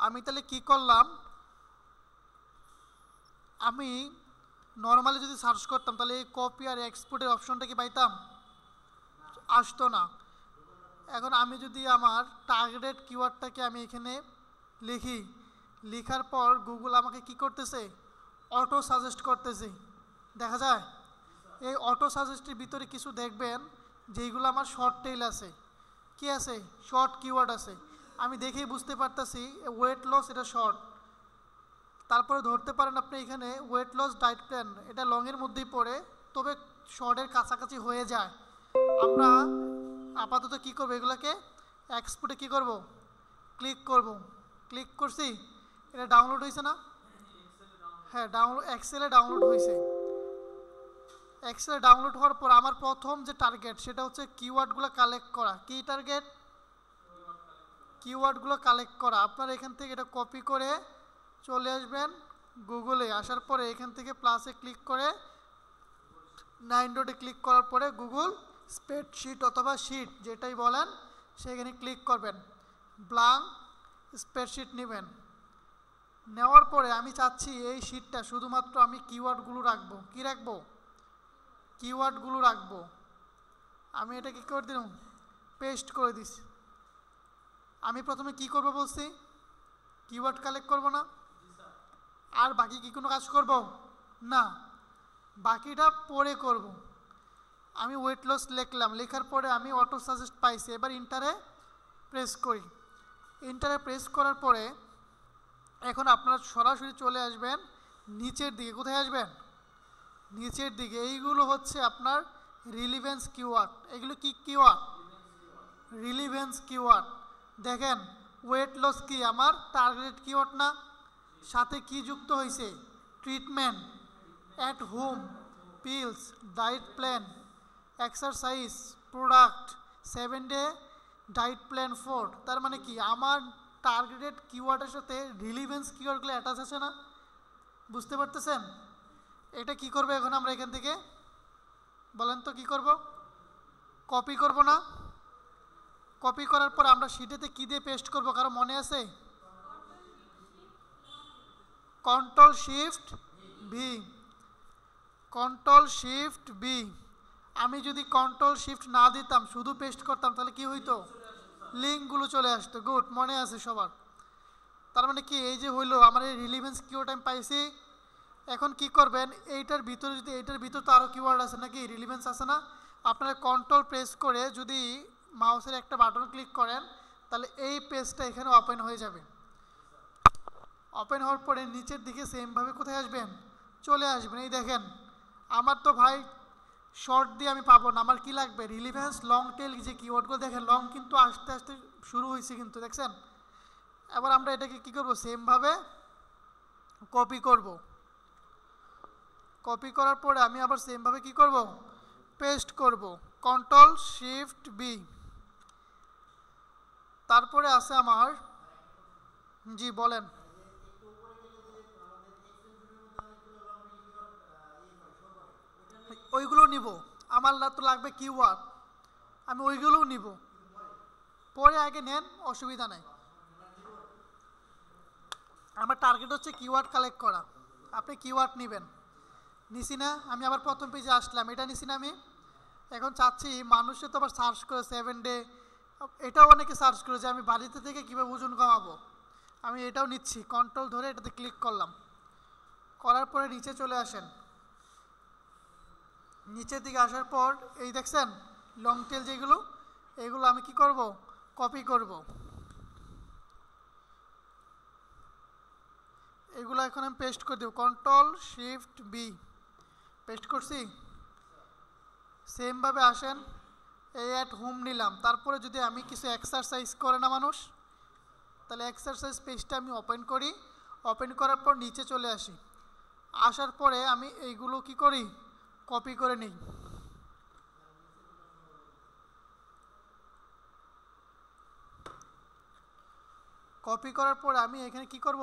আমি তাহলে কি করলাম, আমি নর্মালি যদি সার্চ করতাম তাহলে এই কপি আর এক্সপোর্টের অপশনটা কি পাইতাম? আসতো না। এখন আমি যদি আমার টার্গেটেড কিওয়ার্ডটাকে আমি এখানে লিখি, লেখার পর গুগল আমাকে কি করতেছে, অটো সাজেস্ট করতেছে, দেখা যায়। এই অটো সাজেস্টের ভিতরে কিছু দেখবেন যেইগুলো আমার শর্ট টেইল আছে, কি আছে, শর্ট কিওয়ার্ড আছে। আমি দেখেই বুঝতে পারতেছি ওয়েট লস এটা শর্ট। তারপরে ধরতে পারেন আপনি এখানে ওয়েট লস ডায়েট প্ল্যান, এটা লংয়ের মধ্যেই পড়ে, তবে শর্টের কাছাকাছি হয়ে যায়। আমরা আপাতত কি করব, এগুলোকে এক্সপোর্টে কি করব, ক্লিক করব। ক্লিক করছি, এটা ডাউনলোড হয়েছে না? হ্যাঁ, ডাউনলোড এক্সেলে ডাউনলোড হয়েছে। এক্সেলে ডাউনলোড হওয়ার পর আমার প্রথম যে টার্গেট সেটা হচ্ছে কিওয়ার্ডগুলো কালেক্ট করা। কি টার্গেট? কিওয়ার্ডগুলো কালেক্ট করা। আপনারা এখান থেকে এটা কপি করে চলে আসবেন গুগলে, আসার পরে এখান থেকে প্লাসে ক্লিক করে 9 ডটে ক্লিক করার পরে গুগল স্প্রেডশিট অথবা শিট যেটাই বলেন সেখানে ক্লিক করবেন, ব্ল্যাঙ্ক স্প্রেডশিট নেবেন। নেওয়ার পরে আমি চাচ্ছি এই শিটটা শুধুমাত্র আমি কিওয়ার্ডগুলো রাখবো। কি রাখবো? কিওয়ার্ডগুলো রাখবো। আমি এটা কি করে দিলাম, পেস্ট করে দিছি। আমি প্রথমে কি করব বলছি, কিওয়ার্ড কালেক্ট করব না? আর বাকি কি কোনো কাজ করব না, বাকিটা পরে করব। আমি ওয়েট লস লিখলাম, লেখার পরে আমি অটো সাজেস্ট পাইছি। এবার ইন্টারে প্রেস করি। ইন্টারে প্রেস করার পরে এখন আপনারা সরাসরি চলে আসবেন নিচের দিকে। কোথায় আসবেন? নিচের দিকে। এইগুলো হচ্ছে আপনার রিলিভেন্স কিওয়ার্ড। এগুলো কি কিওয়ার্ড? Relevance keyword. দেখেন ওয়েট লস কি আমার টার্গেটেড কিওয়ার্ড না? সাথে কি যুক্ত হয়েছে? Treatment, at home, pills, diet plan, exercise, product, 7 day diet plan 4। তার মানে কি আমার টার্গেটেড কিওয়ার্ডের সাথে রিলিভেন্স কিওয়ার্ডগুলো অ্যাটাচ আছে না? বুঝতে পারতেছেন? এটা কি করবে এখন আমরা এখান থেকে বলেন তো কি করব? কপি করব না? কপি করার পর আমরা শিটেতে কি দিয়ে পেস্ট করব, কারো মনে আছে? Control shift V, control shift V. আমি যদি কন্ট্রোল শিফট না দিতাম শুধু পেস্ট করতাম তাহলে কি হইতো, লিঙ্কগুলো চলে আসতো। গুড, মনে আছে সবার। তার মানে কি এই যে হইলো আমার এই রিলিভেন্স কিওয়ার্ড আমি পাইছি। এখন কি করবেন, এইটার ভিতরে যদি এইটার ভিতরে তো আরও কিওয়ার্ড আছে নাকি, রিলিভেন্স আছে না? আপনারা কন্ট্রোল প্রেস করে যদি মাউসের একটা বাটন ক্লিক করেন তাহলে এই পেজটা এখানে ওপেন হয়ে যাবে। ওপেন হওয়ার পরে নিচের দিকে সেমভাবে কোথায় আসবেন, চলে আসবেন। এই দেখেন আমার তো ভাই শর্ট দিয়ে আমি পাবো না, আমার কি লাগবে, রিলিভেন্স লং টেল যে কিওয়ার্ডগুলো দেখেন লং কিন্তু আস্তে আস্তে শুরু হয়েছে কিন্তু, দেখছেন? এবার আমরা এটাকে কি করব, সেমভাবে কপি করব। কপি করার পরে আমি আবার সেমভাবে কি করব, পেস্ট করব। Control shift B. তারপরে আছে আমার, জি বলেন। ওইগুলো নিব, আমার তো লাগবে কিওয়ার্ড, আমি ওইগুলোও নিব। পরে আগে নেন, অসুবিধা নাই। আমার টার্গেট হচ্ছে কিওয়ার্ড কালেক্ট করা। আপনি কিওয়ার্ড নেবেন। নিছি না? আমি আবার প্রথম পেজে আসলাম, এটা নিছি না আমি? এখন চাচ্ছি মানুষে তো আবার সার্চ করে 7 ডে, এটাও অনেকে সার্চ করে যে আমি বাড়িতে থেকে কীভাবে ওজন কমাবো। আমি এটাও নিচ্ছি, কন্ট্রোল ধরে এটাতে ক্লিক করলাম। করার পরে নিচে চলে আসেন। নিচের দিকে আসার পর এই দেখছেন লং টেল যেগুলো, এগুলো আমি কি করব, কপি করব। এগুলো এখন আমি পেস্ট করে দেব। কন্ট্রোল শিফট বি, পেস্ট করছি। সেমভাবে আসেন, এই অ্যাট হোম নিলাম। তারপরে যদি আমি কিছু এক্সারসাইজ করে না মানুষ, তাহলে এক্সারসাইজ পেজটা আমি ওপেন করি। ওপেন করার পর নিচে চলে আসি। আসার পরে আমি এইগুলো কি করি, কপি করে নিই। কপি করার পরে আমি এখানে কি করব,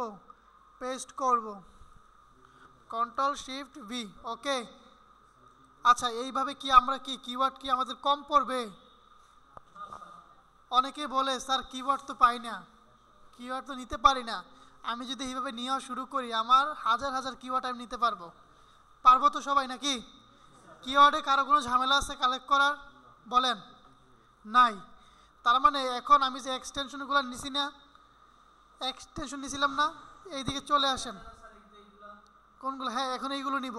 পেস্ট করব। কন্ট্রোল শিফট ভি, ওকে। আচ্ছা, এইভাবে কি আমরা কি কিওয়ার্ড কি আমাদের কম পড়বে? অনেকে বলে স্যার কিওয়ার্ড তো পাই না। কিওয়ার্ড তো নিতে পারি না। আমি যদি এইভাবে নেওয়া শুরু করি আমার হাজার হাজার কিওয়ার্ড আমি নিতে পারবো। পারবো তো সবাই নাকি? কিওয়ার্ডে কারো কোনো ঝামেলা আছে কালেক্ট করার? বলেন। নাই। তার মানে এখন আমি যে এক্সটেনশনগুলো নিছি না, এক্সটেনশন নিছিলাম না, এইদিকে চলে আসেন। কোনগুলো? হ্যাঁ, এখন এইগুলো নিব,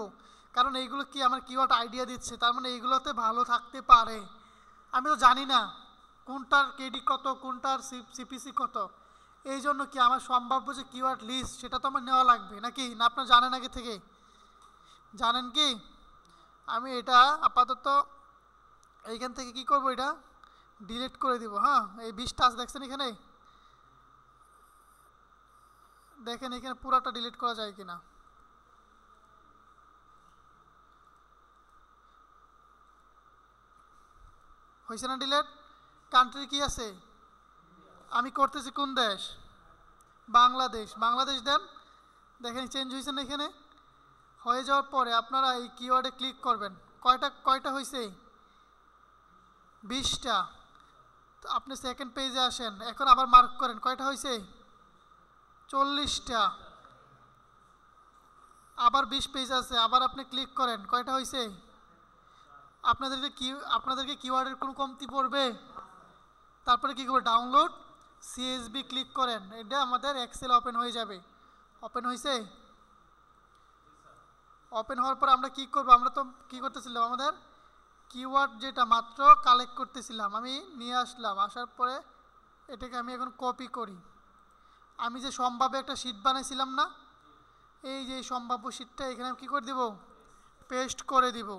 কারণ এইগুলো কি আমার কিওয়ার্ড আইডিয়া দিচ্ছে, তার মানে এইগুলোতে ভালো থাকতে পারে। আমি তো জানি না কোনটার কেডি কত, কোনটার সিপিসি কত, এই জন্য কি আমার সম্ভাব্য যে কিওয়ার্ড লিস্ট সেটা তো আমার নেওয়া লাগবে নাকি না? আপনার জানেন আগে থেকে? জানেন কি? আমি এটা আপাতত এইখান থেকে কি করব, এটা ডিলিট করে দিব। হ্যাঁ, এই 20টা আছে দেখছেন এখানে, দেখেন এখানে পুরাটা ডিলিট করা যায় কিনা। হয়েছে না ডিলিট? কান্ট্রি কি আছে? আমি করতেছি কোন দেশ? বাংলাদেশ। বাংলাদেশ দেন, দেখেন চেঞ্জ হয়েছে না? এখানে হয়ে যাওয়ার পরে আপনারা এই কিওয়ার্ডে ক্লিক করবেন। কয়টা হয়েছে? 20টা। তো আপনি সেকেন্ড পেজে আসেন, এখন আবার মার্ক করেন কয়টা হয়েছে? 40টা। আবার 20 পেজ আছে, আবার আপনি ক্লিক করেন, কয়টা হয়েছে? আপনাদেরকে কিওয়ার্ডের কোনো কমতি পড়বে? তারপরে কী করবে? ডাউনলোড সিএসবি ক্লিক করেন, এটা আমাদের এক্সেল ওপেন হয়ে যাবে। ওপেন হয়েছে? ওপেন হওয়ার পর আমরা কি করব? আমরা তো কি করতেছিলাম, আমাদের কিওয়ার্ড যেটা মাত্র কালেক্ট করতেছিলাম, আমি নিয়ে আসলাম। আসার পরে এটাকে আমি এখন কপি করি। আমি যে সম্ভাব্য একটা শীট বানাইছিলাম না, এই যে সম্ভাব্য শীটটা এখানে আমি কী করে দিব? পেস্ট করে দিব।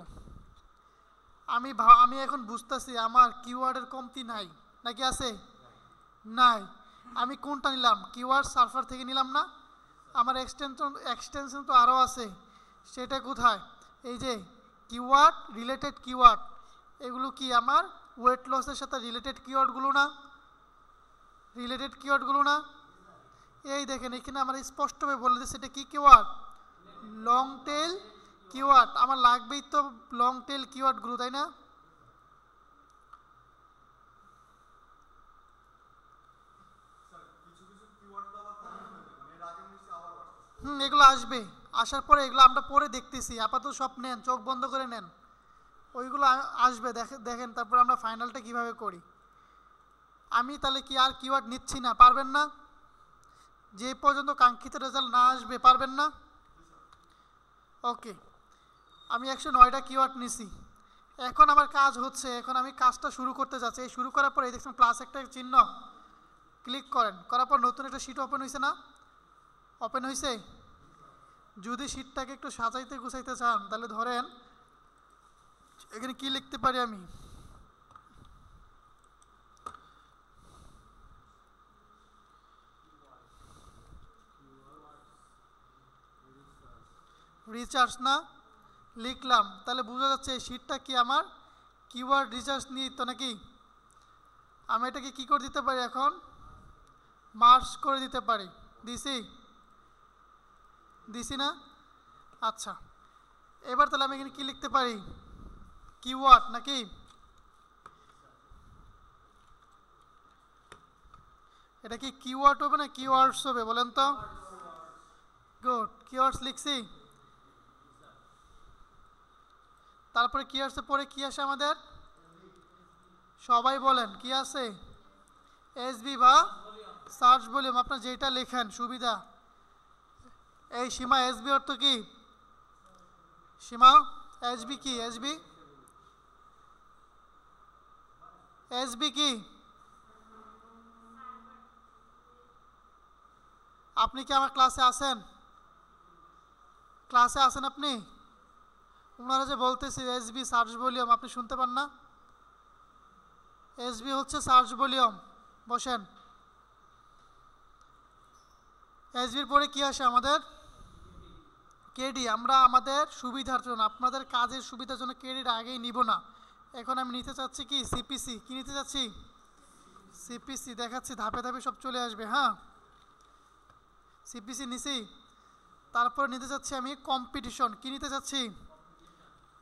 আমি এখন বুঝতেছি আমার কিওয়ার্ডের কমতি নাই নাকি আছে? নাই। আমি কোনটা নিলাম? কিওয়ার্ড সার্ভার থেকে নিলাম না? আমার এক্সটেনশন তো আরও আছে, সেটা কোথায়? এই যে কিওয়ার্ড রিলেটেড কিওয়ার্ড, এগুলো কি আমার ওয়েট লসের সাথে রিলেটেড কিওয়ার্ডগুলো না? রিলেটেড কিওয়ার্ডগুলো না? এই দেখেন এখানে আমার স্পষ্টভাবে বলে দিচ্ছে এটা কি কিওয়ার্ড? Long tail keyword. আমার লাগবেই তো লং টেল কিওয়ার্ডগুলো, তাই না? এগুলো আসবে। আসার পরে এগুলো আমরা পরে দেখতেছি, আপাতত সব নেন, চোখ বন্ধ করে নেন, ওইগুলো আসবে। দেখেন তারপর আমরা ফাইনালটা কিভাবে করি। আমি তাহলে কি আর কিওয়ার্ড নিচ্ছি না? পারবেন না? যে পর্যন্ত কাঙ্ক্ষিত রেজাল্ট না আসবে পারবেন না? ওকে, আমি 109টা কিওয়ার্ড নিছি। এখন আমার কাজ হচ্ছে, এখন আমি কাজটা শুরু করতে যাচ্ছি। এই শুরু করার পরে দেখছেন প্লাস একটা চিহ্ন, ক্লিক করেন। করার পর নতুন একটা শিট ওপেন হয়েছে না? ওপেন হয়েছে। যদি শিটটাকে একটু সাজাইতে গুছাইতে চান তাহলে ধরেন এখানে কি লিখতে পারি আমি? রিচার্জ না লিখলাম, তাহলে বোঝা যাচ্ছে এই শিটটা কি আমার কিওয়ার্ড রিচার্জ নিয়ে তো নাকি? আমি এটাকে কি করে দিতে পারি এখন? মার্জ করে দিতে পারি। দিছি না? আচ্ছা, এবার তাহলে আমি এখানে কি লিখতে পারি? কিওয়ার্ড নাকি? এটা কি কিওয়ার্ড হবে না কিওয়ার্ডস হবে বলেন তো? গুড, কিওয়ার্ডস লিখছি। তারপরে কিওয়ার্ডসের পরে কি আসে আমাদের? সবাই বলেন কি আছে? এসবি বা সার্চ ভলিউম, আপনার যেটা লেখেন সুবিধা। এই সীমা এসবি অর্থ কি? সীমা এসবি কি? এসবি কি? আপনি কি আমার ক্লাসে আছেন? ক্লাসে আছেন আপনি? ওনারা যে বলতেছে এসবি সার্চ ভলিউম, আপনি শুনতে পান না? এসবি হচ্ছে সার্চ ভলিউম। বসেন। এসবির পরে কি আসে আমাদের? কেডি। আমরা আমাদের সুবিধার জন্য, আপনাদের কাজের সুবিধার জন্য কেডিটা আগেই নিব না। এখন আমি নিতে চাচ্ছি কি? সিপিসি। কি নিতে চাচ্ছি? সিপিসি। দেখাচ্ছি, ধাপে ধাপে সব চলে আসবে। হ্যাঁ, সিপিসি নিছি। তারপর নিতে চাচ্ছি আমি কম্পিটিশন। কি নিতে চাচ্ছি?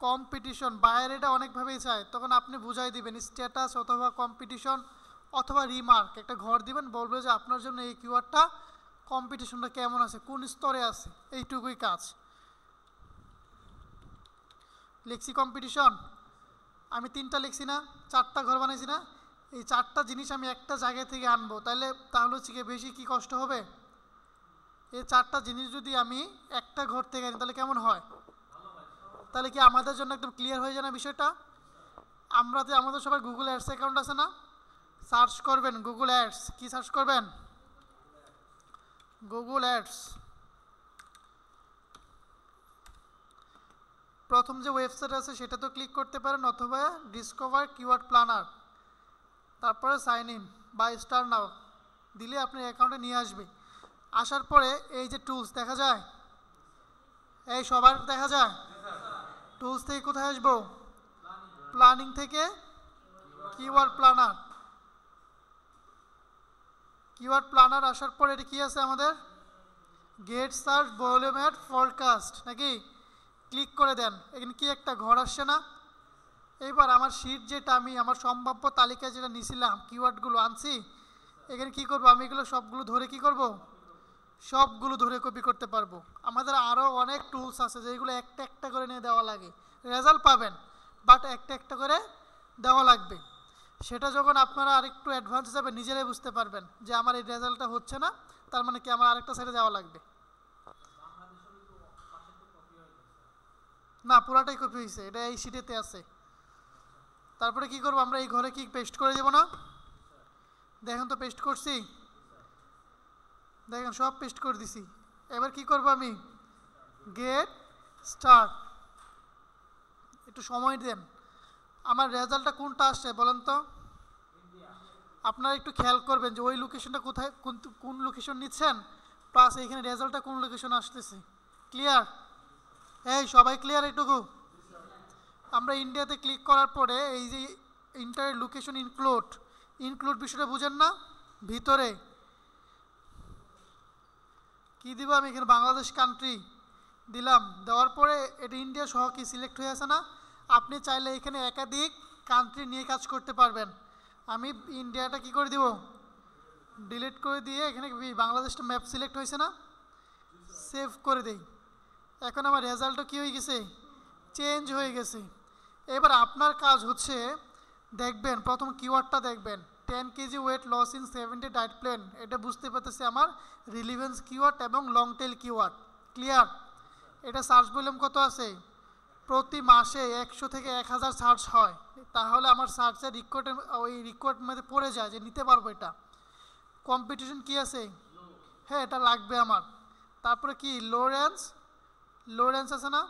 কম্পিটিশন। বাইরেটা অনেকভাবেই চায়, তখন আপনি বুঝাই দিবেন স্ট্যাটাস অথবা কম্পিটিশন অথবা রিমার্ক একটা ঘর দিবেন, বলবে যে আপনার জন্য এই কিওয়ার্ডটা কম্পিটিশনটা কেমন আছে, কোন স্তরে আছে, এইটুকুই কাজ। লিখছি কম্পিটিশন, আমি 3টা লিখছি না, 4টা ঘর বানাইছি না, এই 4টা জিনিস আমি একটা জায়গা থেকে আনবো, তাহলে হচ্ছে কি বেশি কি কষ্ট হবে? এই 4টা জিনিস যদি আমি একটা ঘর থেকে আনি তাহলে কেমন হয়? তাহলে কি আমাদের জন্য একদম ক্লিয়ার হয়ে যায় না বিষয়টা? আমাদের সবার গুগল অ্যাডস অ্যাকাউন্ট আছে না? সার্চ করবেন গুগল অ্যাডস। কি সার্চ করবেন? Google ads. প্রথম যে ওয়েবসাইট আছে সেটা তো ক্লিক করতে পারেন, অথবা ডিসকভার কিওয়ার্ড প্ল্যানার, তারপরে সাইন ইন বা স্টার নাও দিলে আপনার অ্যাকাউন্টে নিয়ে আসবে। আসার পরে এই যে টুলস দেখা যায়, এই সবার দেখা যায়, টুলস থেকে কোথায় আসবো? প্ল্যানিং থেকে কিওয়ার্ড প্ল্যানার। কিওয়ার্ড প্ল্যানার আসার পরে এটা কি আছে আমাদের? গেট সার্চ ভলিউম এট ফরকাস্ট, নাকি? ক্লিক করে দেন, এখানে কি একটা ঘর আসছে না? এইবার আমার শিট যেটা আমি আমার সম্ভাব্য তালিকায় যেটা নিয়েছিলাম কিওয়ার্ডগুলো আনছি, এখানে কি করব? আমি এগুলো সবগুলো ধরে কি করব? সবগুলো ধরে কপি করতে পারবো। আমাদের আরও অনেক টুলস আছে যেগুলো একটা একটা করে নিয়ে দেওয়া লাগে, রেজাল্ট পাবেন বাট একটা একটা করে দেওয়া লাগবে। সেটা যখন আপনারা আরেকটু অ্যাডভান্স হিসাবে নিজেরাই বুঝতে পারবেন যে আমার এই রেজাল্টটা হচ্ছে না, তার মানে কি আমার আরেকটা সাইডে যাওয়া লাগবে। না, পুরাটাই কপি হয়েছে, এটা এই শিটেতে আছে। তারপরে কি করব? আমরা এই ঘরে কি পেস্ট করে দেব না? দেখেন তো পেস্ট করছি, দেখেন সব পেস্ট করে দিছি। এবার কি করব? আমি গেট স্টার্ট, একটু সময় দেন। আমার রেজাল্টটা কোনটা আসছে বলেন তো? আপনারা একটু খেয়াল করবেন যে ওই লোকেশনটা কোথায়, কোন লোকেশন নিচ্ছেন, প্লাস এইখানে রেজাল্টটা কোন লোকেশন আসতেছে। ক্লিয়ার? এই সবাই ক্লিয়ার এইটুকু? আমরা ইন্ডিয়াতে ক্লিক করার পরে এই যে ইন্টার লোকেশন ইনক্লুড বিষয়টা বুঝেন না? ভিতরে কি দিব? আমি এখানে বাংলাদেশ কান্ট্রি দিলাম, দেওয়ার পরে এটা ইন্ডিয়া সহ কি সিলেক্ট হয়ে আছে না? আপনি চাইলে এখানে একাধিক কান্ট্রি নিয়ে কাজ করতে পারবেন। আমি ইন্ডিয়াটা কি করে দিব? ডিলিট করে দিয়ে এখানে বাংলাদেশটা ম্যাপ সিলেক্ট হয়েছে না? সেভ করে দেই। এখন আমার রেজাল্টটা কী হয়ে গেছে? চেঞ্জ হয়ে গেছে। এবার আপনার কাজ হচ্ছে দেখবেন, প্রথম কিওয়ার্ডটা দেখবেন 10 KG weight loss in 70 diet plan, এটা বুঝতে পারতেছে আমার রিলিভেন্স কিওয়ার্ড এবং লং টেল কিওয়ার্ড। ক্লিয়ার? এটা সার্চ ভলিউম কত আছে? প্রতি মাসে 100 থেকে 1000 সার্চ হয়, তাহলে আমার সার্চের রিকোয়ার্ড মধ্যে পড়ে যায় যে নিতে পারবো এটা। কম্পিটিশন কি আছে? হ্যাঁ, এটা লাগবে আমার। তারপরে কি লো রেঞ্জ আছে না?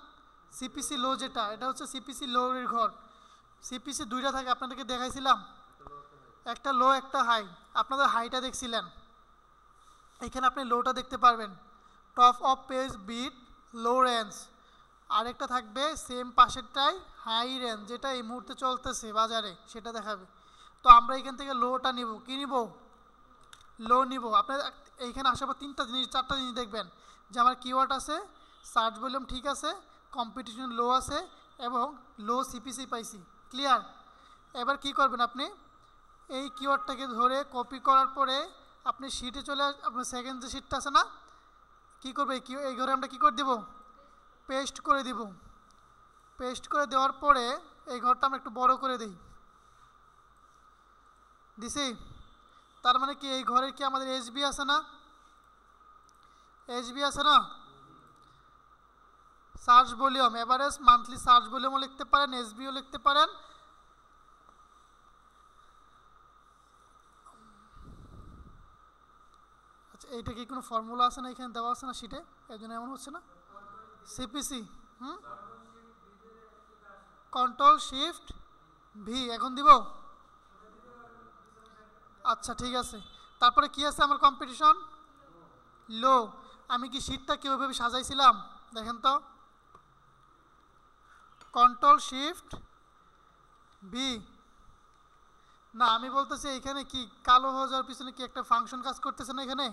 সিপিসি লো, যেটা এটা হচ্ছে সিপিসি লোর ঘর। সিপিসি দুইটা থাকে, আপনাদেরকে দেখাইছিলাম, একটা লো একটা হাই। আপনাদের হাইটা দেখছিলেন, এখানে আপনি লোটা দেখতে পারবেন, top of page bid low range. আরেকটা থাকবে সেম পাশেরটাই হাই রেঞ্জ, যেটা এই মুহূর্তে চলতেছে বাজারে, সেটা দেখাবে। তো আমরা এখান থেকে লোটা নিব। কি নিব? লো নিব। আপনার এইখানে আসার পর 4টা জিনিস দেখবেন যে আমার কিওয়ার্ড আছে, সার্চ ভলিউম ঠিক আছে, কম্পিটিশন লো আছে এবং লো সিপিসি পাইছি। ক্লিয়ার? এবার কি করবেন? আপনি এই কিওয়ার্ডটাকে ধরে কপি করার পরে আপনি শিটে চলে আপনার সেকেন্ড যে শিটটা আছে না, কী করবে? এই ঘরে আমরা কী করে দেব? পেস্ট করে দিব। পেস্ট করে দেওয়ার পরে এই ঘরটা আমরা একটু বড় করে দিই। দিছি? তার মানে কি এই ঘরে কি আমাদের এসবি আছে না? এসবি আছে না? Search volume, average monthly search ভলিউমও লিখতে পারেন, এসবিও লিখতে পারেন। আচ্ছা, এইটা কি কোনো ফর্মুলা আছে না? এখানে দেওয়া আছে না শিটে, এই জন্য এমন হচ্ছে না। সিপিসি কন্ট্রোল শিফট ভি এখন দিব। আচ্ছা ঠিক আছে। তারপরে কি আছে আমার? কম্পিটিশন লো। আমি কি শিটটা কি ওইভাবে সাজাইছিলাম? দেখেন তো, কন্ট্রোল শিফট ভি। না, আমি বলতেছি এখানে কি কালো হয়ে যাওয়ার পিছনে কি একটা ফাংশন কাজ করতেছে না? এখানে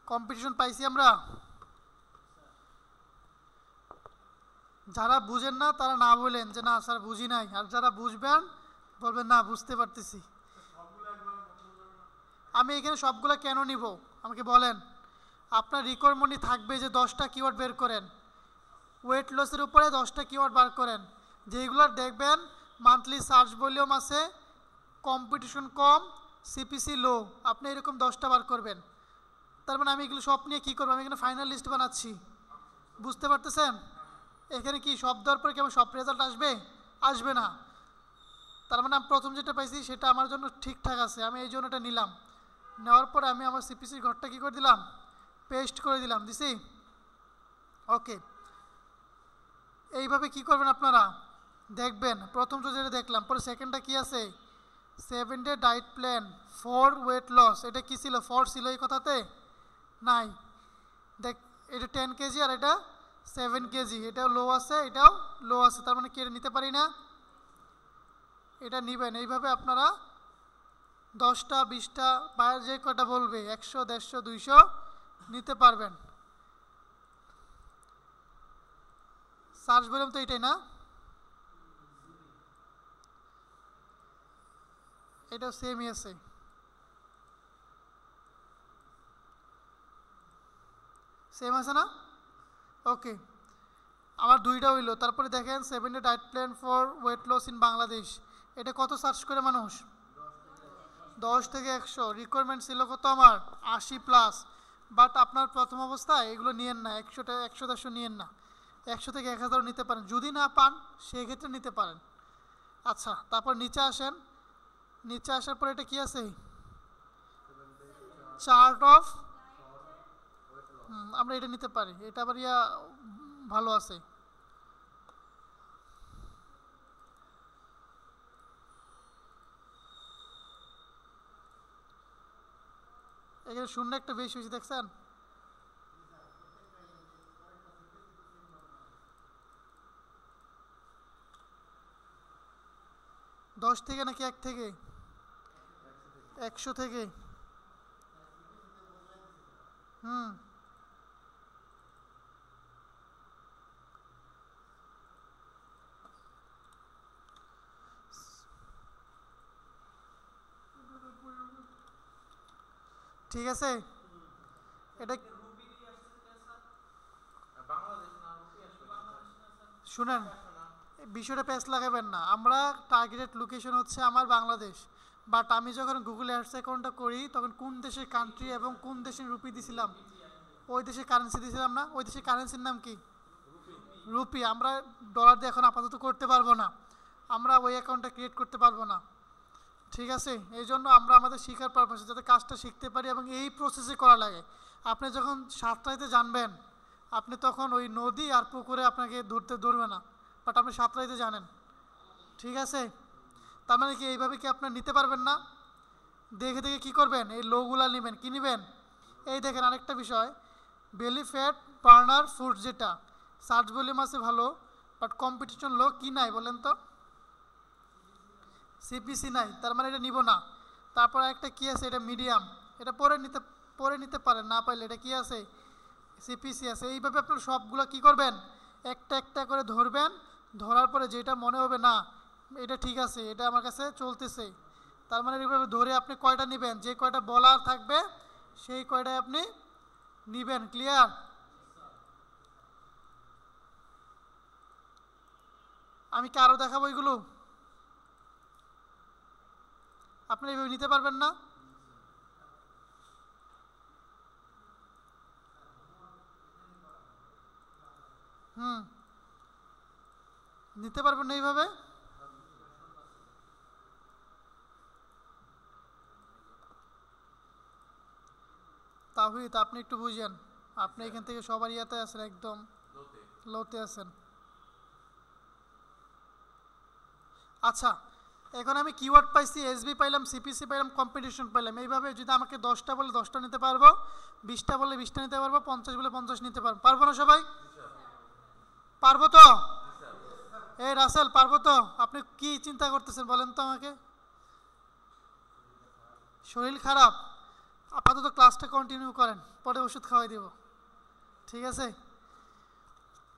কম্পিটিশন পাইছি আমরা, যারা বুঝেন না তারা না বলেন যে না স্যার বুঝি নাই, আর যারা বুঝবেন বলবেন না বুঝতে পারতেছি। আমি এখানে সবগুলো কেন নিব আমাকে বলেন। আপনার রিকোয়ারমেন্ট থাকবে যে 10টা কিওয়ার্ড বের করেন, ওয়েট লসের উপরে 10টা কিওয়ার্ড বার করেন, যেগুলো দেখবেন মান্থলি সার্চ ভলিউম আছে, কম্পিটিশন কম, সিপিসি লো, আপনি এরকম 10টা বার করবেন। তার মানে আমি এগুলো সব নিয়ে কী করবো, আমি এখানে ফাইনাল লিস্ট বানাচ্ছি, বুঝতে পারতেছেন? এখানে কি সব দেওয়ার পরে কেমন সব রেজাল্ট আসবে? আসবে না। তার মানে আমি প্রথম যেটা পাইছি সেটা আমার জন্য ঠিকঠাক আছে, আমি এই জন্য এটা নিলাম। নেওয়ার পরে আমি আমার সিপিসির ঘরটা কী করে দিলাম, পেস্ট করে দিলাম, দিছি। ওকে, এইভাবে কি করবেন আপনারা দেখবেন। প্রথম তো যেটা দেখলাম, পরে সেকেন্ডটা কি আছে, 7 day diet plan for weight loss, এটা কি ছিল, ফর ছিল এই কথাতে নাই। দেখ এটা 10 কেজি আর এটা 7 কেজি, এটাও লো আছে এটাও লো আছে, তার মানে কি এটা নিতে পারি না, এটা নেবেন। এইভাবে আপনারা 10টা 20টা বাইরে যে কটা বলবে 100 150 200 নিতে পারবেন। সার্চ ভলিউম তো এটাই না, এটাও সেমই আছে। সেম আছে না? ওকে, আমার দুইটা হইলো। তারপরে দেখেন 7 day diet plan for weight loss in Bangladesh, এটা কত সার্চ করে মানুষ, 10 থেকে 100। রিকোয়ারমেন্ট ছিল কত আমার, 80+। বাট আপনার প্রথম অবস্থায় এগুলো নিয়েন না, 100টা 100 150 নিয়েন না, 100 থেকে 1000 নিতে পারেন, যদি না পান সেই ক্ষেত্রে নিতে পারেন। আচ্ছা, তারপর নিচে আসেন, নিচে আসার পরে এটা কি আছে, চার্ট অফ, আমরা এটা নিতে পারি, এটা আবার ভালো আছে। এখানে শূন্য একটা বেশি হয়েছে দেখছেন, দশ থেকে নাকি 1 থেকে 100 থেকে, ঠিক আছে। এটা শুনেন, বিষয়টা পেস লাগাবেন না, আমরা টার্গেটেড লোকেশন হচ্ছে আমার বাংলাদেশ। বাট আমি যখন গুগল অ্যাডস অ্যাকাউন্টটা করি তখন কোন দেশের কান্ট্রি এবং কোন দেশের রুপি দিছিলাম, ওই দেশের কারেন্সি দিয়েছিলাম না, ওই দেশের কারেন্সির নাম কি, রুপি। আমরা ডলার দিয়ে এখন আপাতত করতে পারবো না, আমরা ওই অ্যাকাউন্টটা ক্রিয়েট করতে পারবো না, ঠিক আছে। এই জন্য আমরা আমাদের শেখার পারপাসে যাতে কাজটা শিখতে পারি এবং এই প্রসেসে করা লাগে। আপনি যখন সাঁতরাইতে জানবেন আপনি তখন ওই নদী আর পুকুরে আপনাকে ধরবে না, বাট আপনি সাঁতরাইতে জানেন, ঠিক আছে। তার মানে কি এইভাবে কি আপনার নিতে পারবেন না, দেখে দেখে কী করবেন, এই লোগুলা নেবেন, কী নেবেন, এই দেখেন আরেকটা বিষয়, বেলি ফ্যাট বার্নার ফুড, যেটা সার্চ ভলিউম আছে ভালো বাট কম্পিটিশন লো, কি নাই বলেন তো, সিপিসি নাই, তার মানে এটা নিব না। তারপর একটা কি আছে, এটা মিডিয়াম, এটা পরে নিতে পারেন, না পাইলে এটা কি আছে, সিপিসি আছে। এইভাবে আপনার সবগুলো কি করবেন, একটা একটা করে ধরবেন, ধরার পরে যেটা মনে হবে না এটা ঠিক আছে, এটা আমার কাছে চলতেছে, তার মানে এইভাবে ধরে আপনি কয়টা নেবেন, যে কয়টা বলার থাকবে সেই কয়টাই আপনি নেবেন। ক্লিয়ার? আমি কি আরও দেখাবো এগুলো, আপনি এইভাবে নিতে পারবেন না, নিতে পারবেন না এইভাবে। তাহিদ আপনি একটু বুঝেন, আপনি এখান থেকে সবার ইয়াতে আছেন, একদম লোতে আছেন। আচ্ছা, এখন আমি কিওয়ার্ড পাইছি, এসবি পাইলাম, সিপিসি পাইলাম, কম্পিটিশন পাইলাম। এইভাবে যদি আমাকে 10টা বলে 10টা নিতে পারবো, 20টা বলে 20টা নিতে পারবো, 50 বলে 50 নিতে পারবো, পারবো না সবাই? পারবো তো? এই রাসেল পারবো তো? আপনি কি চিন্তা করতেছেন বলেন তো আমাকে, শরীর খারাপ, আপাতত ক্লাসটা কন্টিনিউ করেন, পরে ওষুধ খাওয়াই দিব, ঠিক আছে।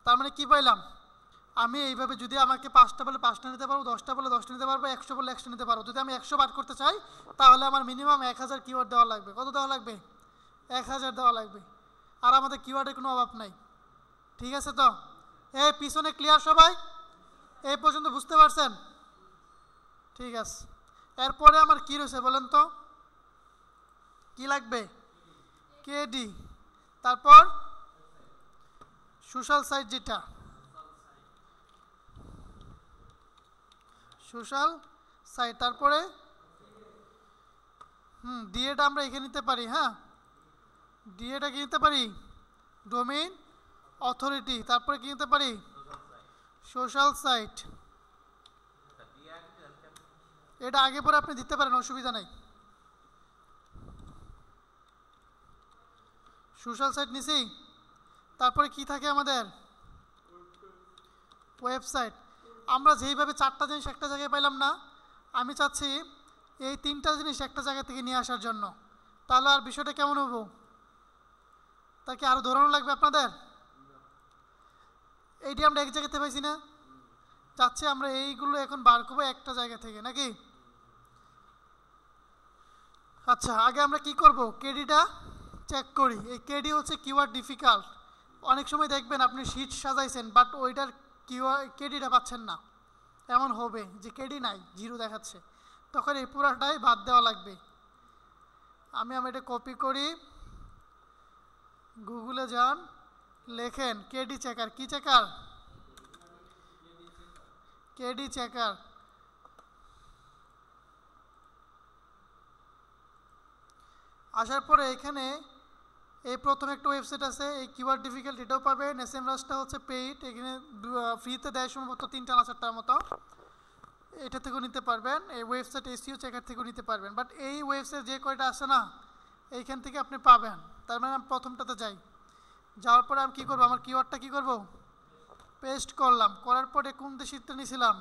তার মানে কি পাইলাম, আমি এইভাবে যদি আমাকে 5টা বলে 5টা নিতে পারবো, 10টা বলে 10টা নিতে পারবো, 100 বলে 100 নিতে পারবো। যদি আমি 100 বার করতে চাই তাহলে আমার মিনিমাম 1000 কিওয়ার্ড দেওয়া লাগবে। কত দেওয়া লাগবে? 1000 দেওয়া লাগবে। আর আমাদের কিওয়ার্ডের কোনো অভাব নাই। ঠিক আছে তো? এই পিছনে ক্লিয়ার সবাই? এই পর্যন্ত বুঝতে পারছেন? ঠিক আছে। এরপরে আমার কি রয়েছে বলেন তো? কি লাগবে? কেডি, তারপর সোশ্যাল সাইট, যেটা সোশ্যাল সাইট, তারপরে ডিএটা আমরা এখানে নিতে পারি। হ্যাঁ, ডিএটা কি নিতে পারি? Domain authority. তারপরে কি নিতে পারি? Social site. এটা আগে পরে আপনি দিতে পারেন, অসুবিধা নাই। সোশ্যাল সাইট নিছি। তারপরে কি থাকে আমাদের? ওয়েবসাইট। আমরা যেইভাবে 4টা জিনিস একটা জায়গায় পাইলাম না, আমি চাচ্ছি এই 3টা জিনিস একটা জায়গা থেকে নিয়ে আসার জন্য। তাহলে আর বিষয়টা কেমন হবো? তাকে আরও ধরানো লাগবে আপনাদের। এইটি আমরা এক জায়গাতে পাইছি না, চাচ্ছি আমরা এইগুলো এখন বার করবো একটা জায়গা থেকে, নাকি? আচ্ছা, আগে আমরা কি করব? কেডিটা চেক করি। এই কেডি হচ্ছে কিওয়ার্ড ডিফিকাল্ট। অনেক সময় দেখবেন আপনি শিট সাজাইছেন, বাট ওইটার কেডিটা পাচ্ছেন না। এমন হবে যে কেডি নাই, 0 দেখাচ্ছে, তখন এই পুরাটাই বাদ দেওয়া লাগবে। আমি এটা কপি করি, গুগলে যান, লেখেন কেডি চেকার। কি চেকার? KD checker. আসার পরে এখানে এই প্রথম একটা ওয়েবসাইট আছে, এই কিওয়ার্ড ডিফিকাল্ট, এটাও পাবেন। এসএমরাসটা হচ্ছে পেইড, এখানে ফ্রিতে দেয় সম্ভবত 3টা না 4টার মতো। এটা থেকেও নিতে পারবেন। এই ওয়েবসাইট এসইও চেকার থেকেও নিতে পারবেন। বাট এই ওয়েবসাইট যে কয়টা আছে না, এইখান থেকে আপনি পাবেন। তার মানে আমি প্রথমটাতে যাই, যাওয়ার পরে আমি কী করবো? আমার কিওয়ার্ডটা কী করবো? পেস্ট করলাম। করার পরে কোন দেশিটা নিয়েছিলাম?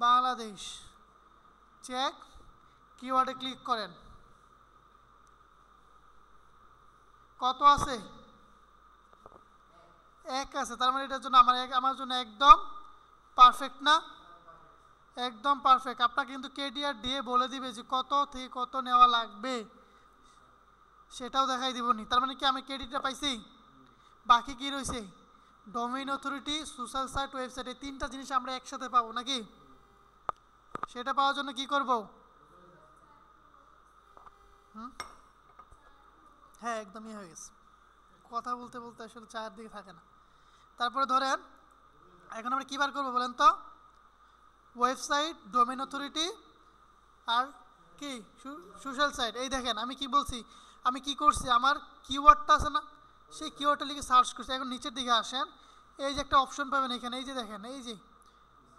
বাংলাদেশ। চেক, কিওয়ার্ডে ক্লিক করেন। কত আছে? 1 আছে। তার মানে এটার জন্য আমার জন্য একদম পারফেক্ট না? একদম পারফেক্ট। আপনাকে কিন্তু কেডি আর ডিএ বলে দিবে যে কত থেকে কত নেওয়া লাগবে, সেটাও দেখাই দিবনি। তার মানে কি আমি কেডিটা পাইছি? বাকি কি রয়েছে? Domain authority, social site, website. এই 3টা জিনিস আমরা একসাথে পাবো, নাকি? সেটা পাওয়ার জন্য কি করব? হ্যাঁ, একদমই হয়ে গেছে। কথা বলতে বলতে আসলে চায়ের দিকে থাকে না। তারপরে ধরেন এখন আমরা কী বার করবো বলেন তো? ওয়েবসাইট, ডোমেইন অথরিটি, আর কি সোশ্যাল সাইট। এই দেখেন আমি কি বলছি, আমি কি করছি, আমার কিওয়ার্ডটা আছে না, সেই কিওয়ার্ডটা লিখে সার্চ করছি। এখন নিচের দিকে আসেন, এই যে একটা অপশন পাবেন এখানে, এই যে দেখেন, এই যে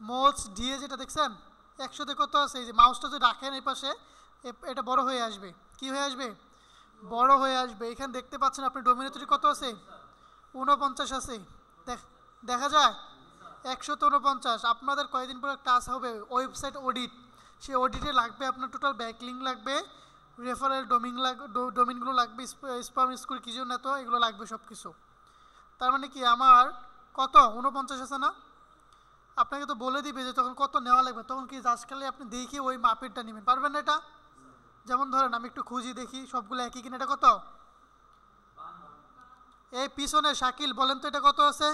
মোলস ডিএ যেটা দেখছেন 100তে কত আছে, এই যে মাউসটা যদি রাখেন এই পাশে, এটা বড় হয়ে আসবে। কি হয়ে আসবে? বড় হয়ে আসবে। এখানে দেখতে পাচ্ছেন আপনি ডোমেইন অথরিটি কত আছে? 49 আছে। দেখা যায় 149। আপনাদের কয়েকদিন পরে ক্লাস হবে ওয়েবসাইট অডিট, সেই অডিটে লাগবে আপনার টোটাল ব্যাকলিঙ্ক লাগবে, রেফারেল ডোমেইনগুলো লাগবে, স্প্যাম স্কোর কিছু না, তো এগুলো লাগবে সব কিছু। তার মানে কি আমার কত? 49 আছে না? আপনাকে তো বলে দিবে যে তখন কত নেওয়া লাগবে, তখন কি জাস্ট খালি আপনি দেখি ওই মাপেরটা নেবেন, পারবেন না এটা? যেমন ধরেন আমি একটু খুঁজি দেখি সবগুলো একই কিনা। এটা কত? এই পিছনে শাকিল বলেন তো এটা কত আছে?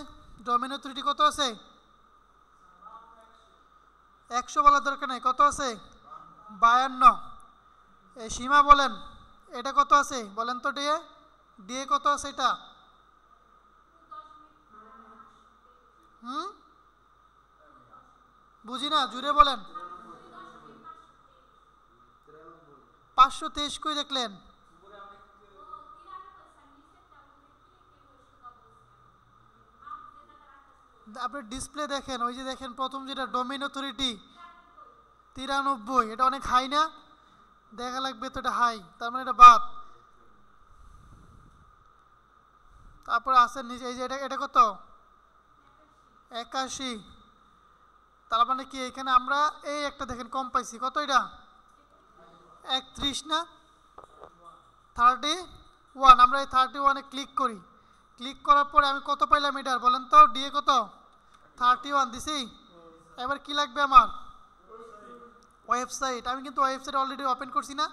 ডোমেইন অথরিটি কত আছে? 100 বলার দরকার নাই, কত আছে? 52। এই সীমা বলেন এটা কত আছে বলেন তো? ডিএ ডিএ কত আছে এটা? বুঝি না, জুড়ে বলেন। 523 কই দেখলেন? আপনি ডিসপ্লে দেখেন, ওই যে দেখেন প্রথম যেটা ডোমেইন অথরিটি 93, এটা অনেক হাই না? দেখা লাগবে তো এটা হাই, তার মানে এটা বাদ। তারপরে আসেন নিচে, এই যে এটা কত? 81। তার মানে কি এখানে আমরা এই একটা দেখেন কম পাইছি, কত এটা? 31 না? 31। আমরা এই 31-এ ক্লিক করি। ক্লিক করার পরে আমি কত পাইলাম এটার বলেন তো? ডিএ কত? 31 দিছি। এবার কি লাগবে আমার? ওয়েবসাইট। আমি কিন্তু ওয়েবসাইট অলরেডি ওপেন করছি না,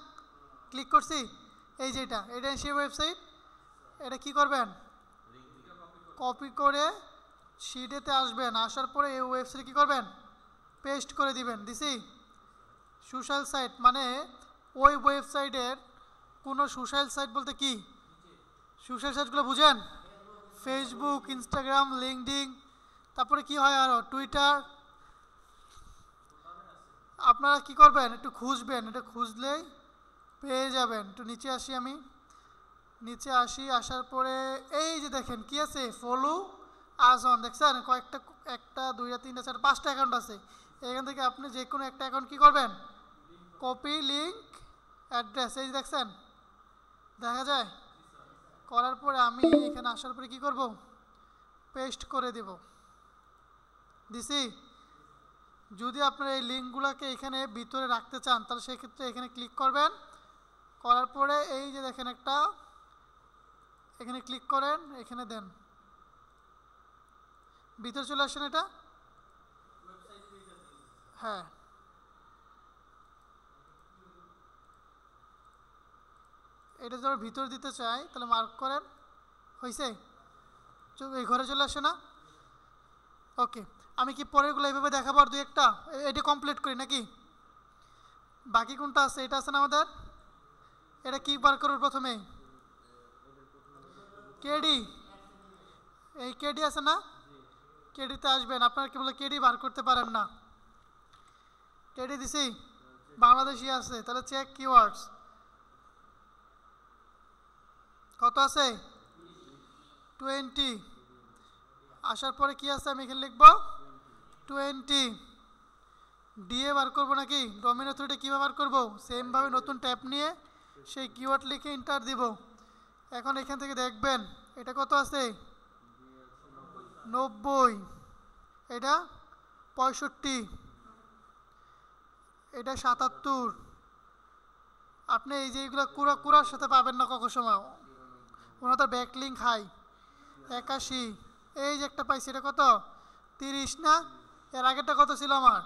ক্লিক করছি, এই যে এটা সেই ওয়েবসাইট। এটা কি করবেন? কপি করে শিটেতে আসবেন, আসার পরে এই ওয়েবসাইটে কি করবেন? পেস্ট করে দিবেন। দিছি। সোশ্যাল সাইট মানে ওই ওয়েবসাইটের কোনো সোশ্যাল সাইট বলতে কি, সোশ্যাল সাইটগুলো বুঝেন? ফেসবুক, ইনস্টাগ্রাম, লিঙ্কডইন, তারপরে কি হয় আরও টুইটার। আপনারা কি করবেন? একটু খুঁজবেন, এটা খুঁজলেই পেয়ে যাবেন। একটু নিচে আসি, আমি নিচে আসি, আসার পরে এই যে দেখেন কি আছে, ফলো আজ অন, দেখছেন কয়েকটা, 1 2 3 4 5টা অ্যাকাউন্ট আছে। এখান থেকে আপনি যে কোনো একটা অ্যাকাউন্ট কি করবেন? কপি লিঙ্ক অ্যাড্রেস, এই যে দেখছেন দেখা যায়। করার পরে আমি এখানে আসার পরে কি করব? পেস্ট করে দেব। দিছি। যদি আপনারা এই লিঙ্কগুলোকে এখানে ভিতরে রাখতে চান তাহলে সেক্ষেত্রে এখানে ক্লিক করবেন। করার পরে এই যে দেখেন একটা, এখানে ক্লিক করেন, এখানে দেন, ভিতরে চলে আসেন। এটা হ্যাঁ, এটা যদি ভিতরে দিতে চাই তাহলে মার্ক করেন, হয়েছে? এই ঘরে চলে আসে না? ওকে, আমি কি পরেরগুলো এইভাবে দেখাবো আর 2-1টা? এটা কমপ্লিট করি নাকি? বাকি কোনটা আছে? এটা আছে না আমাদের? এটা কি বার করব প্রথমে? কেডি, এই কেডি আছে না? কেডিতে আসবেন। আপনারা কি বলে কেডি বার করতে পারেন না? কেডি দিছি, বাংলাদেশি আছে, তাহলে চেক কিওয়ার্ডস কত আছে? 20। আসার পরে কি আছে আমি এখানে লিখবো 20। ডিএ বার করবো নাকি? ডোমেইন অথরিটি কীভাবে বার করবো? সেমভাবে নতুন ট্যাব নিয়ে সেই কিওয়ার্ড লিখে এন্টার দিব। এখন এখান থেকে দেখবেন এটা কত আছে? 90, এটা 65, এটা 77। আপনি এই যে এইগুলো কুড়ার সাথে পাবেন না কখনো সময়, ওনার তো ব্যাকলিঙ্ক হাই। 81, এই যে একটা পাইছি, এটা কত? 30 না? এর আগেরটা কত ছিল আমার?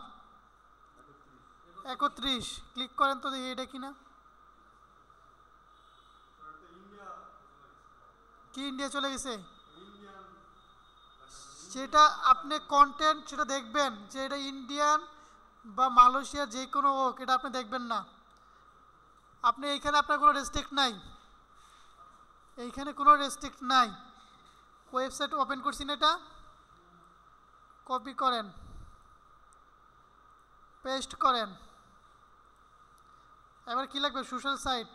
31। ক্লিক করেন তো দেখি এটা কিনা। কি ইন্ডিয়া চলে গেছে? যেটা আপনি কন্টেন্ট সেটা দেখবেন যে এটা ইন্ডিয়ান বা মালয়েশিয়ার যে কোনো হোক, এটা আপনি দেখবেন না। আপনি এইখানে আপনার কোনো রেস্ট্রিক্ট নাই, এইখানে কোনো রেস্ট্রিক্ট নাই। ওয়েবসাইট ওপেন করছি না, এটা কপি করেন, পেস্ট করেন। এবার কি লাগবে? Social site.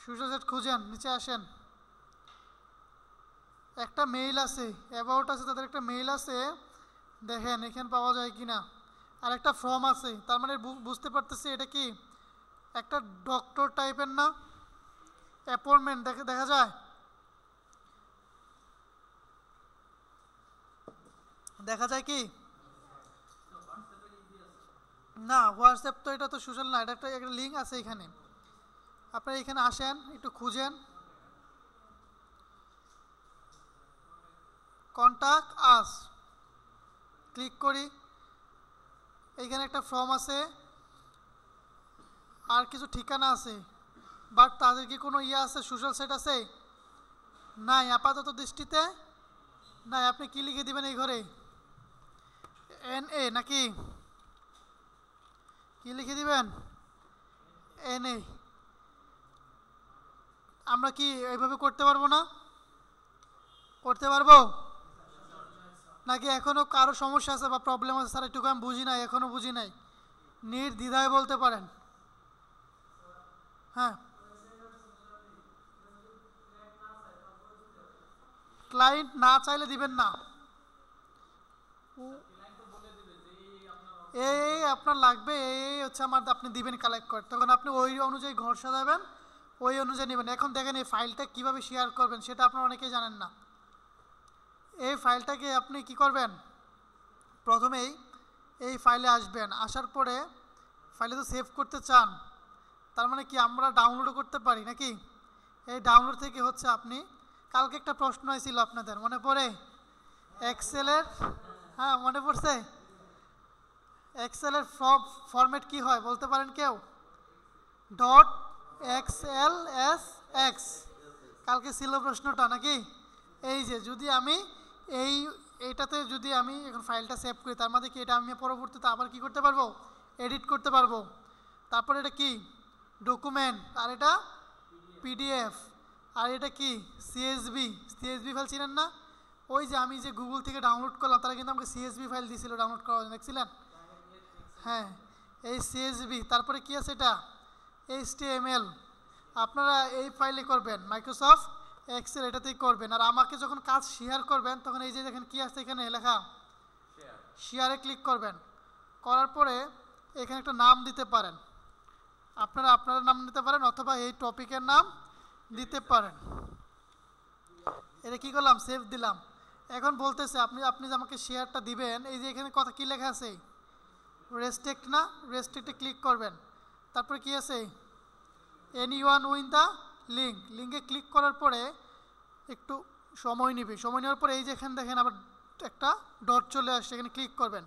সোশ্যাল সাইট খুঁজেন, নিচে আসেন। একটা মেইল আছে, অ্যাবাউট আছে, তাদের একটা মেইল আছে, দেখেন এখানে পাওয়া যায় কিনা। আর একটা ফর্ম আছে, তার মানে বুঝতে পারতেছি এটা কি একটা ডক্টর টাইপের না? অ্যাপয়েন্টমেন্ট দেখা যায়, দেখা যায় কি না? হোয়াটসঅ্যাপ তো, এটা তো সোশ্যাল না, এটা একটা লিঙ্ক আছে এখানে। আপনারা এখানে আসেন, একটু খুঁজেন, কন্টাক্ট আস, ক্লিক করি। এইখানে একটা ফর্ম আছে আর কিছু ঠিকানা আছে, বাট তাদের কি কোনো ইয়ে আছে? সোশ্যাল সাইট আছে? নাই, আপাতত দৃষ্টিতে নাই। আপনি কি লিখে দিবেন এই ঘরে? NA নাকি? কি লিখে দিবেন? NA। আমরা কি এইভাবে করতে পারবো না? করতে পারবো নাকি এখনো কারো সমস্যা আছে বা প্রবলেম আছে? স্যার একটু আমি বুঝি নাই, এখনো বুঝি নাই, নির্দ্বিধায় বলতে পারেন। হ্যাঁ, ক্লায়েন্ট না চাইলে দিবেন না। এই আপনার লাগবে, এই হচ্ছে আমার, আপনি দিবেন কালেক্ট করে, তখন আপনি ওই অনুযায়ী ঘর সাজাবেন, ওই অনুযায়ী নেবেন। এখন দেখেন এই ফাইলটা কীভাবে শেয়ার করবেন সেটা আপনারা অনেকেই জানেন না। এই ফাইলটাকে আপনি কি করবেন? প্রথমেই এই ফাইলে আসবেন, আসার পরে ফাইলে তো সেভ করতে চান, তার মানে কি আমরা ডাউনলোডও করতে পারি নাকি? এই ডাউনলোড থেকে হচ্ছে আপনি, কালকে একটা প্রশ্ন হয়েছিল আপনাদের মনে পড়ে? এক্সেলের হ্যাঁ মনে পড়ছে? এক্সেলের ফরম্যাট কি হয় বলতে পারেন কেউ? Dot XLSX। কালকে ছিল প্রশ্নটা নাকি? এই যে যদি আমি এই এইটাতে যদি আমি এখন ফাইলটা সেভ করি, তার মধ্যে কি এটা আমি পরবর্তীতে আবার কি করতে পারবো? এডিট করতে পারবো। তারপরে এটা কি? ডকুমেন্ট। আর এটা PDF। আর এটা কি? CSV ফাইল চিনেন না? ওই যে আমি যে গুগল থেকে ডাউনলোড করলাম, তারা কিন্তু আমাকে CSV ফাইল দিয়েছিল ডাউনলোড করার জন্য, দেখছিলেন? হ্যাঁ, এই CSV। তারপরে কি আছে এটা? HTML। আপনারা এই ফাইলে করবেন, মাইক্রোসফট এক্সেল এটাতেই করবেন। আর আমাকে যখন কাজ শেয়ার করবেন তখন এই যে দেখেন কি আছে এখানে লেখা, শেয়ারে ক্লিক করবেন। করার পরে এখানে একটা নাম দিতে পারেন, আপনারা আপনার নাম দিতে পারেন অথবা এই টপিকের নাম দিতে পারেন। এটা কি করলাম? সেভ দিলাম। এখন বলতেছে আপনি যে আমাকে শেয়ারটা দিবেন, এই যে এখানে কথা কি লেখা আছে? রেস্ট্রিক্ট না? রেস্ট্রিক্টে ক্লিক করবেন। তারপরে কি আছে? Anyone win the link. লিঙ্কে ক্লিক করার পরে একটু সময় নেবে। সময় নেওয়ার পরে এই যে এখানে দেখেন আবার একটা ডট চলে আসছে, এখানে ক্লিক করবেন।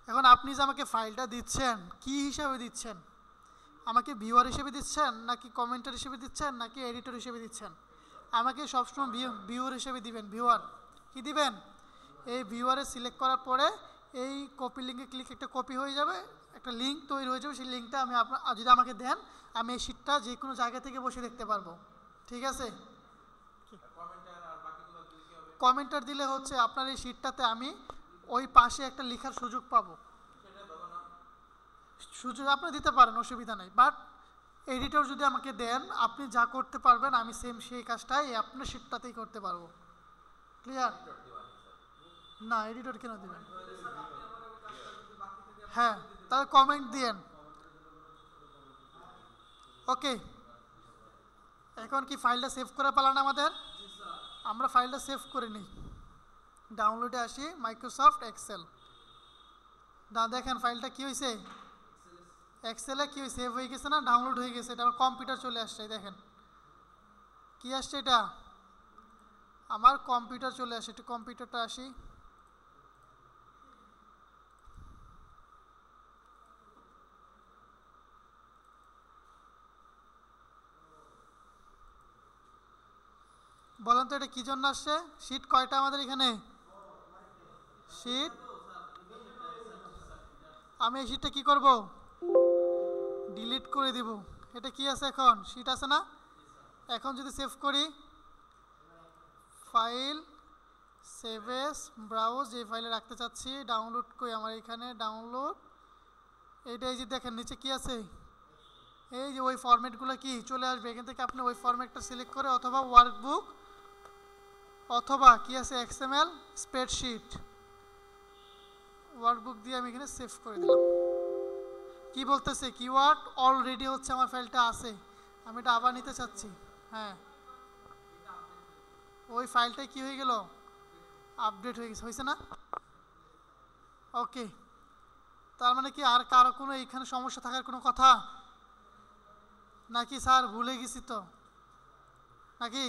এখন আপনি যে আমাকে ফাইলটা দিচ্ছেন কি হিসাবে দিচ্ছেন? আমাকে ভিউয়ার হিসেবে দিচ্ছেন নাকি কমেন্টার হিসেবে দিচ্ছেন নাকি এডিটর হিসেবে দিচ্ছেন? আমাকে সবসময় ভিউয়ার হিসেবে দিবেন। ভিউয়ার কি দিবেন? এই ভিউয়ারে সিলেক্ট করার পরে এই কপি লিঙ্কে ক্লিক, একটা কপি হয়ে যাবে, একটা লিঙ্ক তৈরি হয়ে যাবে। সেই লিঙ্কটা আমি যদি আমাকে দেন, আমি এই শীটটা যে কোনো জায়গা থেকে বসে দেখতে পারবো। ঠিক আছে? কমেন্টার দিলে হচ্ছে আপনার এই শীটটাতে আমি ওই পাশে একটা লেখার সুযোগ পাবো। সুযোগ আপনি দিতে পারেন, অসুবিধা নাই। বাট এডিটর যদি আমাকে দেন, আপনি যা করতে পারবেন আমি সেম সেই কাজটাই আপনার শীটটাতেই করতে পারবো। ক্লিয়ার? না, এডিটর কেন দিবেন? হ্যাঁ, তাহলে কমেন্ট দিয়েন। ওকে, এখন কি ফাইলটা সেভ করে পালান আমাদের? আমরা ফাইলটা সেভ করে নিই। ডাউনলোডে আসি, মাইক্রোসফট এক্সেল। না দেখেন ফাইলটা কি হয়েছে? এক্সেলে কি সেভ হয়ে গেছে না? ডাউনলোড হয়ে গেছে। এটা আমার কম্পিউটার চলে আসছে। দেখেন কি আসছে, এটা আমার কম্পিউটার চলে আসে। একটু কম্পিউটারটা আসি। বলেন তো এটা কি জন্য আসছে? শীট কয়টা আমাদের এখানে? শীট। আমি এই শীটটা কি করব? ডিলিট করে দিব। এটা কি আছে এখন? শীট আছে না? এখন যদি সেভ করি, ফাইল, সেভ এস, ব্রাউজ, যে ফাইলে রাখতে চাচ্ছি, ডাউনলোড করি আমার এখানে ডাউনলোড। এইটা এই যে দেখেন নিচে কি আছে, এই যে ওই ফরম্যাটগুলো কি চলে আসবে। এখান থেকে আপনি ওই ফরম্যাটটা সিলেক্ট করে অথবা ওয়ার্কবুক অথবা কি আছে XML স্প্রেডশিট, ওয়ার্কবুক দিয়ে আমি এখানে সেভ করে দিলাম। কি বলতেছে? কিওয়ার্ড অলরেডি হচ্ছে আমার ফাইলটা আছে, আমি এটা আবার নিতে চাচ্ছি। হ্যাঁ, ওই ফাইলটাই কি হয়ে গেল? আপডেট হয়ে গেছে। হয়েছে না? ওকে, তার মানে কি আর কারো কোনো এইখানে সমস্যা থাকার কোনো কথা নাকি? স্যার ভুলে গেছি তো নাকি?